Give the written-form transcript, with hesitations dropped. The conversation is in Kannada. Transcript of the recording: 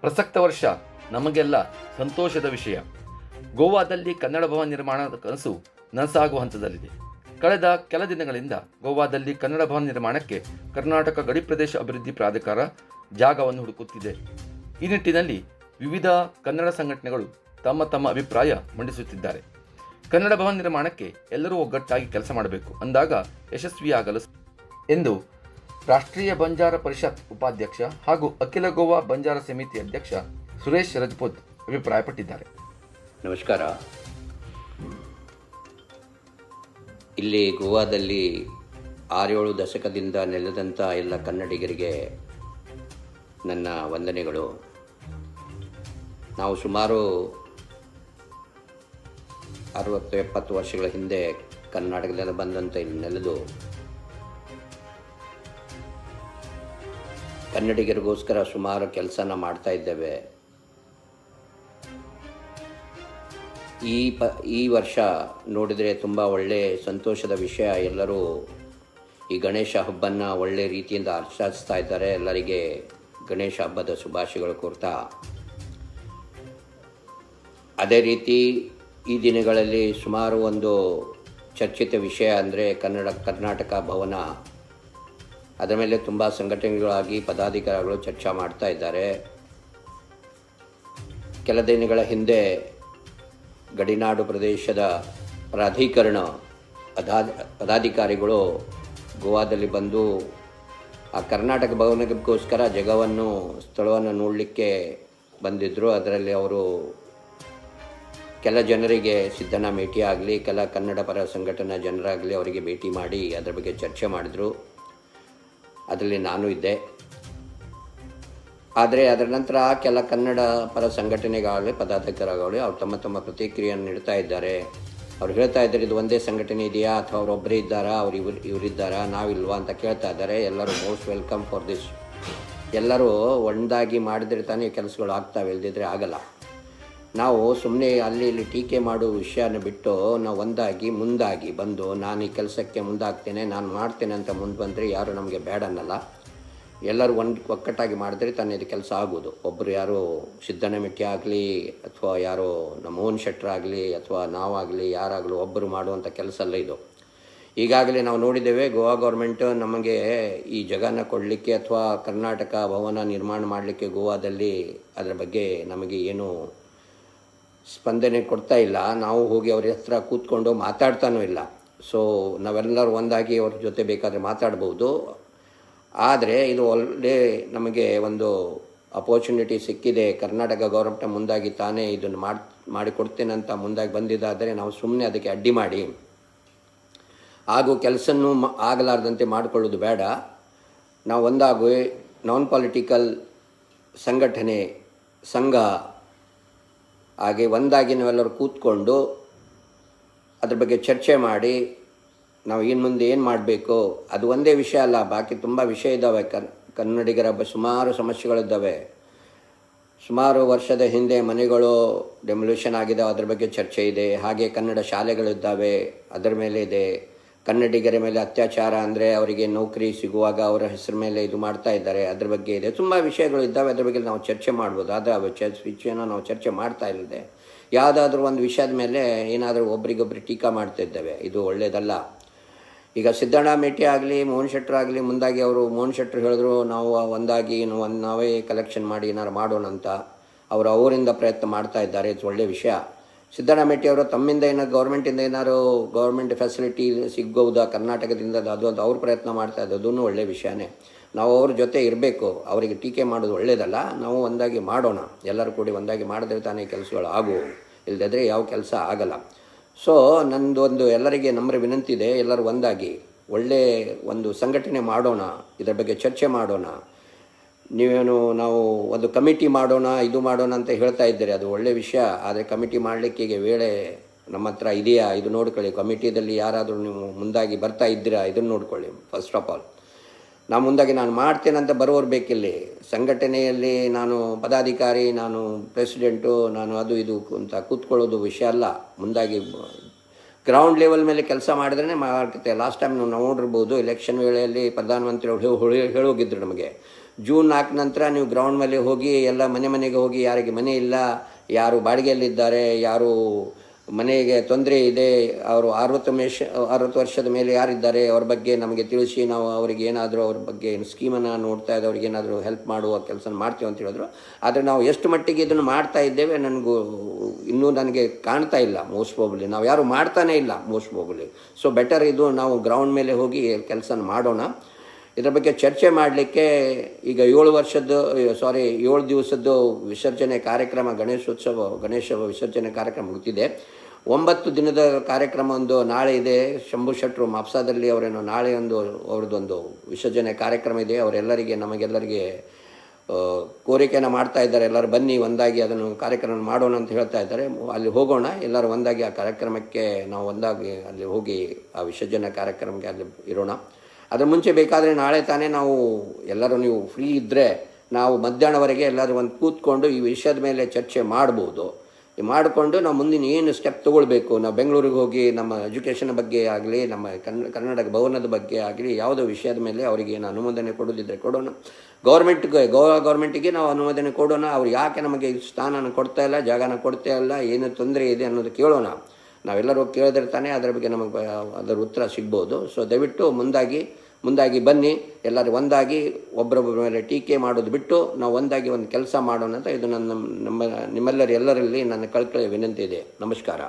ಪ್ರಸಕ್ತ ವರ್ಷ ನಮಗೆಲ್ಲ ಸಂತೋಷದ ವಿಷಯ. ಗೋವಾದಲ್ಲಿ ಕನ್ನಡ ಭವನ ನಿರ್ಮಾಣದ ಕನಸು ನನಸಾಗುವ ಹಂತದಲ್ಲಿದೆ. ಕಳೆದ ಕೆಲ ದಿನಗಳಿಂದ ಗೋವಾದಲ್ಲಿ ಕನ್ನಡ ಭವನ ನಿರ್ಮಾಣಕ್ಕೆ ಕರ್ನಾಟಕ ಗಡಿ ಪ್ರದೇಶ ಅಭಿವೃದ್ಧಿ ಪ್ರಾಧಿಕಾರ ಜಾಗವನ್ನು ಹುಡುಕುತ್ತಿದೆ. ಈ ನಿಟ್ಟಿನಲ್ಲಿ ವಿವಿಧ ಕನ್ನಡ ಸಂಘಟನೆಗಳು ತಮ್ಮ ತಮ್ಮ ಅಭಿಪ್ರಾಯ ಮಂಡಿಸುತ್ತಿದ್ದಾರೆ. ಕನ್ನಡ ಭವನ ನಿರ್ಮಾಣಕ್ಕೆ ಎಲ್ಲರೂ ಒಗ್ಗಟ್ಟಾಗಿ ಕೆಲಸ ಮಾಡಬೇಕು ಅಂದಾಗ ಯಶಸ್ವಿಯಾಗಲು ಎಂದು ರಾಷ್ಟ್ರೀಯ ಬಂಜಾರ ಪರಿಷತ್ ಉಪಾಧ್ಯಕ್ಷ ಹಾಗೂ ಅಖಿಲ ಗೋವಾ ಬಂಜಾರ ಸಮಿತಿ ಅಧ್ಯಕ್ಷ ಸುರೇಶ್ ರಜಪೂತ್ ಅಭಿಪ್ರಾಯಪಟ್ಟಿದ್ದಾರೆ. ನಮಸ್ಕಾರ. ಇಲ್ಲಿ ಗೋವಾದಲ್ಲಿ 6-7 ದಶಕದಿಂದ ನೆಲೆದಂಥ ಎಲ್ಲ ಕನ್ನಡಿಗರಿಗೆ ನನ್ನ ವಂದನೆಗಳು. ನಾವು ಸುಮಾರು 60-70 ವರ್ಷಗಳ ಹಿಂದೆ ಕರ್ನಾಟಕದಿಂದ ಬಂದಂಥ ಇಲ್ಲಿ ನೆಲೆದು ಕನ್ನಡಿಗರಿಗೋಸ್ಕರ ಸುಮಾರು ಕೆಲಸನ ಮಾಡ್ತಾ ಇದ್ದೇವೆ. ಈ ವರ್ಷ ನೋಡಿದರೆ ತುಂಬ ಒಳ್ಳೆಯ ಸಂತೋಷದ ವಿಷಯ. ಎಲ್ಲರೂ ಈ ಗಣೇಶ ಹಬ್ಬನ ಒಳ್ಳೆ ರೀತಿಯಿಂದ ಆಚರಿಸ್ತಾ ಇದ್ದಾರೆ. ಎಲ್ಲರಿಗೆ ಗಣೇಶ ಹಬ್ಬದ ಶುಭಾಶಯಗಳು ಕೋರ್ತಾ, ಅದೇ ರೀತಿ ಈ ದಿನಗಳಲ್ಲಿ ಸುಮಾರು ಒಂದು ಚರ್ಚಿತ ವಿಷಯ ಅಂದರೆ ಕರ್ನಾಟಕ ಭವನ. ಅದರ ಮೇಲೆ ತುಂಬ ಸಂಘಟನೆಗಳಾಗಿ ಪದಾಧಿಕಾರಿಗಳು ಚರ್ಚೆ ಮಾಡ್ತಾ ಇದ್ದಾರೆ. ಕೆಲ ದಿನಗಳ ಹಿಂದೆ ಗಡಿನಾಡು ಪ್ರದೇಶದ ಪ್ರಾಧಿಕರಣ ಪದಾಧಿಕಾರಿಗಳು ಗೋವಾದಲ್ಲಿ ಬಂದು ಆ ಕರ್ನಾಟಕ ಭವನಕ್ಕೋಸ್ಕರ ಸ್ಥಳವನ್ನು ನೋಡಲಿಕ್ಕೆ ಬಂದಿದ್ದರು. ಅದರಲ್ಲಿ ಅವರು ಕೆಲ ಜನರಿಗೆ ಸಿದ್ಧನ ಭೇಟಿ ಆಗಲಿ, ಕೆಲ ಕನ್ನಡ ಪರ ಸಂಘಟನಾ ಜನರಾಗಲಿ ಅವರಿಗೆ ಭೇಟಿ ಮಾಡಿ ಅದರ ಬಗ್ಗೆ ಚರ್ಚೆ ಮಾಡಿದರು. ಅದರಲ್ಲಿ ನಾನು ಇದ್ದೆ. ಆದರೆ ಅದರ ನಂತರ ಕೆಲ ಕನ್ನಡ ಪರ ಸಂಘಟನೆಗಾಗಲಿ ಪದಾಧಿಕಾರಿಗಾಗಲಿ ಅವ್ರು ತಮ್ಮ ತಮ್ಮ ಪ್ರತಿಕ್ರಿಯೆಯನ್ನು ನೀಡ್ತಾ ಇದ್ದಾರೆ. ಅವ್ರು ಹೇಳ್ತಾ ಇದ್ದಾರೆ, ಇದು ಒಂದೇ ಸಂಘಟನೆ ಇದೆಯಾ ಅಥವಾ ಅವರೊಬ್ಬರೇ ಇದ್ದಾರಾ, ಇವರಿದ್ದಾರಾ, ನಾವಿಲ್ವಾ ಅಂತ ಕೇಳ್ತಾ ಇದ್ದಾರೆ. ಎಲ್ಲರೂ ಮೋಸ್ಟ್ ವೆಲ್ಕಮ್ ಫಾರ್ ದಿಸ್. ಎಲ್ಲರೂ ಒಂದಾಗಿ ಮಾಡಿದರೆ ತಾನೇ ಕೆಲಸಗಳು ಆಗ್ತಾವೆ, ಇಲ್ಲದಿದ್ದರೆ ಆಗಲ್ಲ. ನಾವು ಸುಮ್ಮನೆ ಅಲ್ಲಿ ಇಲ್ಲಿ ಟೀಕೆ ಮಾಡೋ ವಿಷಯನ ಬಿಟ್ಟು ನಾವು ಮುಂದಾಗಿ ಬಂದು ನಾನು ಈ ಕೆಲಸಕ್ಕೆ ಮುಂದಾಗ್ತೇನೆ, ನಾನು ಮಾಡ್ತೇನೆ ಅಂತ ಮುಂದೆ ಬಂದರೆ ಯಾರು ನಮಗೆ ಬೇಡ ಅನ್ನಲ್ಲ. ಎಲ್ಲರೂ ಒಕ್ಕಟ್ಟಾಗಿ ಮಾಡಿದ್ರೆ ತಾನೇ ಇದು ಕೆಲಸ ಆಗೋದು. ಒಬ್ಬರು ಯಾರು ಸಿದ್ದನಮೆಟ್ಟಿ ಆಗಲಿ ಅಥವಾ ಯಾರೋ ನಮ್ಮ ಮೋಹನ್ ಶೆಟ್ಟರ್ ಆಗಲಿ ಅಥವಾ ನಾವಾಗಲಿ ಯಾರಾಗಲಿ ಒಬ್ಬರು ಮಾಡುವಂಥ ಕೆಲಸ ಅಲ್ಲ ಇದು. ಈಗಾಗಲೇ ನಾವು ನೋಡಿದ್ದೇವೆ, ಗೋವಾ ಗೌರ್ಮೆಂಟ್ ನಮಗೆ ಈ ಜಾಗನ ಕೊಡಲಿಕ್ಕೆ ಅಥವಾ ಕರ್ನಾಟಕ ಭವನ ನಿರ್ಮಾಣ ಮಾಡಲಿಕ್ಕೆ ಗೋವಾದಲ್ಲಿ ಅದರ ಬಗ್ಗೆ ನಮಗೆ ಏನು ಸ್ಪಂದನೆ ಕೊಡ್ತಾ ಇಲ್ಲ. ನಾವು ಹೋಗಿ ಅವ್ರ ಹತ್ರ ಕೂತ್ಕೊಂಡು ಮಾತಾಡ್ತಾನೂ ಇಲ್ಲ. ಸೊ ನಾವೆಲ್ಲರೂ ಒಂದಾಗಿ ಅವ್ರ ಜೊತೆ ಬೇಕಾದರೆ ಮಾತಾಡ್ಬೋದು. ಆದರೆ ಇದು ಒಳ್ಳೆ ನಮಗೆ ಒಂದು ಅಪರ್ಚುನಿಟಿ ಸಿಕ್ಕಿದೆ. ಕರ್ನಾಟಕ ಗೌರ್ಮೆಂಟ್ ಮುಂದಾಗಿ ತಾನೇ ಇದನ್ನು ಮಾಡಿಕೊಡ್ತೇನೆ ಅಂತ ಮುಂದಾಗಿ ಬಂದಿದ್ದಾದರೆ ನಾವು ಸುಮ್ಮನೆ ಅದಕ್ಕೆ ಅಡ್ಡಿ ಮಾಡಿ ಹಾಗೂ ಕೆಲಸನೂ ಆಗಲಾರ್ದಂತೆ ಮಾಡಿಕೊಳ್ಳೋದು ಬೇಡ. ನಾವು ಒಂದಾಗಿ ನಾನ್ ಪೊಲಿಟಿಕಲ್ ಸಂಘಟನೆ ಸಂಘ ಹಾಗೆ ಒಂದಾಗಿ ನಾವೆಲ್ಲರೂ ಕೂತ್ಕೊಂಡು ಅದ್ರ ಬಗ್ಗೆ ಚರ್ಚೆ ಮಾಡಿ ನಾವು ಇನ್ನು ಮುಂದೆ ಏನು ಮಾಡಬೇಕು. ಅದು ಒಂದೇ ವಿಷಯ ಅಲ್ಲ, ಬಾಕಿ ತುಂಬ ವಿಷಯ ಇದ್ದಾವೆ. ಕನ್ನಡಿಗರ ಸುಮಾರು ಸಮಸ್ಯೆಗಳಿದ್ದಾವೆ. ಸುಮಾರು ವರ್ಷದ ಹಿಂದೆ ಮನೆಗಳು ಡೆಮೊಲ್ಯೂಷನ್ ಆಗಿದೆ, ಅದರ ಬಗ್ಗೆ ಚರ್ಚೆ ಇದೆ. ಹಾಗೆ ಕನ್ನಡ ಶಾಲೆಗಳಿದ್ದಾವೆ, ಅದರ ಮೇಲೆ ಇದೆ. ಕನ್ನಡಿಗರ ಮೇಲೆ ಅತ್ಯಾಚಾರ ಅಂದರೆ ಅವರಿಗೆ ನೌಕರಿ ಸಿಗುವಾಗ ಅವರ ಹೆಸರು ಮೇಲೆ ಇದು ಮಾಡ್ತಾ ಇದ್ದಾರೆ, ಅದ್ರ ಬಗ್ಗೆ ಇದೆ. ತುಂಬ ವಿಷಯಗಳು ಇದ್ದಾವೆ, ಅದ್ರ ಬಗ್ಗೆ ನಾವು ಚರ್ಚೆ ಮಾಡ್ಬೋದು. ಆದರೆ ವಿಷಯನ ನಾವು ಚರ್ಚೆ ಮಾಡ್ತಾ ಇಲ್ಲದೆ ಯಾವುದಾದ್ರೂ ಒಂದು ವಿಷಯದ ಮೇಲೆ ಏನಾದರೂ ಒಬ್ರಿಗೊಬ್ರು ಟೀಕಾ ಮಾಡ್ತಾ ಇದ್ದೇವೆ, ಇದು ಒಳ್ಳೆಯದಲ್ಲ. ಈಗ ಸಿದ್ದಣ್ಣ ಮೇಟಿ ಆಗಲಿ ಮೋಹನ್ ಶೆಟ್ಟರ್ ಆಗಲಿ ಮುಂದಾಗಿ ಮೋಹನ್ ಶೆಟ್ಟರ್ ಹೇಳಿದ್ರು ನಾವು ಒಂದಾಗಿ ನಾವೇ ಕಲೆಕ್ಷನ್ ಮಾಡಿ ಏನಾರು ಮಾಡೋಣ ಅಂತ ಅವರಿಂದ ಪ್ರಯತ್ನ ಮಾಡ್ತಾ ಇದ್ದಾರೆ. ಇದು ಒಳ್ಳೆಯ ವಿಷಯ. ಸಿದ್ದಣ್ಣ ಮೇಟಿ ಅವರು ತಮ್ಮಿಂದ ಗೌರ್ಮೆಂಟಿಂದ ಏನಾದ್ರು ಗೌರ್ಮೆಂಟ್ ಫೆಸಿಲಿಟಿ ಸಿಗ್ಬೋದಾ ಕರ್ನಾಟಕದಿಂದ, ಅದು ಅವ್ರ ಪ್ರಯತ್ನ ಮಾಡ್ತಾ ಇದ್ದು, ಅದೂ ಒಳ್ಳೆಯ ವಿಷಯನೇ. ನಾವು ಅವ್ರ ಜೊತೆ ಇರಬೇಕು, ಅವರಿಗೆ ಟೀಕೆ ಮಾಡೋದು ಒಳ್ಳೆಯದಲ್ಲ. ನಾವು ಒಂದಾಗಿ ಮಾಡೋಣ, ಎಲ್ಲರೂ ಕೂಡಿ ಒಂದಾಗಿ ಮಾಡಿದ್ರೆ ತಾನೇ ಕೆಲಸಗಳು ಆಗುವು, ಇಲ್ಲದಿದ್ದರೆ ಯಾವ ಕೆಲಸ ಆಗಲ್ಲ. ಸೊ ನಂದೊಂದು ಎಲ್ಲರಿಗೆ ನಮ್ರ ವಿನಂತಿ ಇದೆ, ಎಲ್ಲರೂ ಒಂದಾಗಿ ಒಳ್ಳೆಯ ಒಂದು ಸಂಘಟನೆ ಮಾಡೋಣ, ಇದರ ಬಗ್ಗೆ ಚರ್ಚೆ ಮಾಡೋಣ. ನಾವು ಒಂದು ಕಮಿಟಿ ಮಾಡೋಣ, ಇದು ಮಾಡೋಣ ಅಂತ ಹೇಳ್ತಾ ಇದ್ದಾರೆ, ಅದು ಒಳ್ಳೆಯ ವಿಷಯ. ಆದರೆ ಕಮಿಟಿ ಮಾಡಲಿಕ್ಕೆ ಈಗ ವೇಳೆ ನಮ್ಮ ಹತ್ರ ಇದೆಯಾ ಇದು ನೋಡ್ಕೊಳ್ಳಿ. ಕಮಿಟಿಯಲ್ಲಿ ಯಾರಾದರೂ ನೀವು ಮುಂದಾಗಿ ಬರ್ತಾ ಇದ್ದೀರಾ ಇದನ್ನು ನೋಡ್ಕೊಳ್ಳಿ. ಫಸ್ಟ್ ಆಫ್ ಆಲ್ ನಾನು ಮುಂದಾಗಿ ನಾನು ಮಾಡ್ತೇನೆ ಅಂತ ಬರೋರು ಬೇಕಿಲ್ಲಿ. ಸಂಘಟನೆಯಲ್ಲಿ ನಾನು ಪದಾಧಿಕಾರಿ, ನಾನು ಪ್ರೆಸಿಡೆಂಟು, ನಾನು ಅದು ಇದು ಅಂತ ಕೂತ್ಕೊಳ್ಳೋದು ವಿಷಯ ಅಲ್ಲ. ಮುಂದಾಗಿ ಗ್ರೌಂಡ್ ಲೆವೆಲ್ ಮೇಲೆ ಕೆಲಸ ಮಾಡಿದ್ರೇ ಮಾಡ್ತೈತೆ. ಲಾಸ್ಟ್ ಟೈಮ್ ನಾವು ನೋಡಿರ್ಬೋದು, ಎಲೆಕ್ಷನ್ ವೇಳೆಯಲ್ಲಿ ಪ್ರಧಾನಮಂತ್ರಿ ಅವರು ಹೇಳೋಗಿದ್ರು ನಮಗೆ ಜೂನ್ 4 ನಂತರ ನೀವು ಗ್ರೌಂಡ್ ಮೇಲೆ ಹೋಗಿ ಎಲ್ಲ ಮನೆಗೆ ಹೋಗಿ ಯಾರಿಗೆ ಮನೆ ಇಲ್ಲ, ಯಾರು ಬಾಡಿಗೆಯಲ್ಲಿದ್ದಾರೆ, ಯಾರು ಮನೆಗೆ ತೊಂದರೆ ಇದೆ, ಅವರು 60 ವರ್ಷದ ಮೇಲೆ ಯಾರಿದ್ದಾರೆ ಅವ್ರ ಬಗ್ಗೆ ನಮಗೆ ತಿಳಿಸಿ ನಾವು ಅವರಿಗೆ ಏನಾದರೂ ಅವ್ರ ಬಗ್ಗೆ ಸ್ಕೀಮನ್ನು ನೋಡ್ತಾ ಇದ್ದೆ, ಅವ್ರಿಗೆ ಏನಾದರೂ ಹೆಲ್ಪ್ ಮಾಡುವ ಕೆಲಸ ಮಾಡ್ತೀವಿ ಅಂತ ಹೇಳಿದ್ರು. ಆದರೆ ನಾವು ಎಷ್ಟು ಮಟ್ಟಿಗೆ ಇದನ್ನು ಮಾಡ್ತಾ ಇದ್ದೇವೆ ನನಗೆ ಕಾಣ್ತಾ ಇಲ್ಲ. ಮೋಸ್ಟ್ ಪ್ರಾಬಬ್ಲಿ ನಾವು ಯಾರು ಮಾಡ್ತಾನೇ ಇಲ್ಲ ಮೋಸ್ಟ್ ಪ್ರಾಬಬ್ಲಿ. ಸೊ ಬೆಟರ್ ಇದು ನಾವು ಗ್ರೌಂಡ್ ಮೇಲೆ ಹೋಗಿ ಕೆಲಸ ಮಾಡೋಣ. ಇದರ ಬಗ್ಗೆ ಚರ್ಚೆ ಮಾಡಲಿಕ್ಕೆ ಈಗ 7 ದಿವಸದ್ದು ವಿಸರ್ಜನೆ ಕಾರ್ಯಕ್ರಮ, ಗಣೇಶ ವಿಸರ್ಜನೆ ಕಾರ್ಯಕ್ರಮ ಮುಗಿದಿದೆ. 9 ದಿನದ ಕಾರ್ಯಕ್ರಮ ಒಂದು ನಾಳೆ ಇದೆ. ಶಂಭು ಶೆಟ್ಟರು ಮಾಪ್ಸಾದಲ್ಲಿ ಅವರೇನು ನಾಳೆ ಅವ್ರದ್ದೊಂದು ವಿಸರ್ಜನೆ ಕಾರ್ಯಕ್ರಮ ಇದೆ. ನಮಗೆಲ್ಲರಿಗೆ ಕೋರಿಕೆಯನ್ನು ಮಾಡ್ತಾ ಇದ್ದಾರೆ, ಎಲ್ಲರೂ ಬನ್ನಿ ಒಂದಾಗಿ ಅದನ್ನು ಕಾರ್ಯಕ್ರಮ ಮಾಡೋಣ ಅಂತ ಹೇಳ್ತಾ ಇದ್ದಾರೆ. ಅಲ್ಲಿ ಹೋಗೋಣ, ಎಲ್ಲರೂ ಒಂದಾಗಿ ಆ ಕಾರ್ಯಕ್ರಮಕ್ಕೆ ನಾವು ಒಂದಾಗಿ ಅಲ್ಲಿ ಹೋಗಿ ಆ ವಿಸರ್ಜನೆ ಕಾರ್ಯಕ್ರಮಕ್ಕೆ ಅಲ್ಲಿ ಇರೋಣ. ಅದರ ಮುಂಚೆ ಬೇಕಾದರೆ ನಾಳೆ ತಾನೇ ನಾವು ಎಲ್ಲರೂ ನೀವು ಫ್ರೀ ಇದ್ದರೆ ನಾವು ಮಧ್ಯಾಹ್ನವರೆಗೆ ಎಲ್ಲರೂ ಒಂದು ಕೂತ್ಕೊಂಡು ಈ ವಿಷಯದ ಮೇಲೆ ಚರ್ಚೆ ಮಾಡ್ಬೋದು. ಮಾಡಿಕೊಂಡು ನಾವು ಮುಂದಿನ ಏನು ಸ್ಟೆಪ್ ತೊಗೊಳ್ಬೇಕು, ನಾವು ಬೆಂಗಳೂರಿಗೆ ಹೋಗಿ ನಮ್ಮ ಎಜುಕೇಷನ್ ಬಗ್ಗೆ ಆಗಲಿ, ನಮ್ಮ ಕನ್ನಡ ಭವನದ ಬಗ್ಗೆ ಆಗಲಿ, ಯಾವುದೋ ವಿಷಯದ ಮೇಲೆ ಅವರಿಗೆ ಏನು ಅನುಮೋದನೆ ಕೊಡೋದಿದ್ದರೆ ಕೊಡೋಣ. ಗೌರ್ಮೆಂಟಿಗೆ ನಾವು ಅನುಮೋದನೆ ಕೊಡೋಣ. ಅವ್ರು ಯಾಕೆ ನಮಗೆ ಸ್ಥಾನನ ಕೊಡ್ತಾ ಇಲ್ಲ, ಜಾಗನ ಕೊಡ್ತಾ ಇಲ್ಲ, ಏನು ತೊಂದರೆ ಇದೆ ಅನ್ನೋದು ಕೇಳೋಣ. ನಾವೆಲ್ಲರೂ ಕೇಳಿದ್ರೆ ತಾನೇ ಅದರ ಬಗ್ಗೆ ನಮಗೆ ಅದರ ಉತ್ತರ ಸಿಗ್ಬೋದು. ಸೊ ದಯವಿಟ್ಟು ಮುಂದಾಗಿ ಬನ್ನಿ, ಎಲ್ಲರೂ ಒಂದಾಗಿ ಒಬ್ಬರೊಬ್ಬರ ಮೇಲೆ ಟೀಕೆ ಮಾಡೋದು ಬಿಟ್ಟು ನಾವು ಒಂದಾಗಿ ಒಂದು ಕೆಲಸ ಮಾಡೋಣ ಅಂತ ಇದು ನಿಮ್ಮೆಲ್ಲರಲ್ಲಿ ನನ್ನ ಕಳಕಳಿಯ ವಿನಂತಿ ಇದೆ. ನಮಸ್ಕಾರ.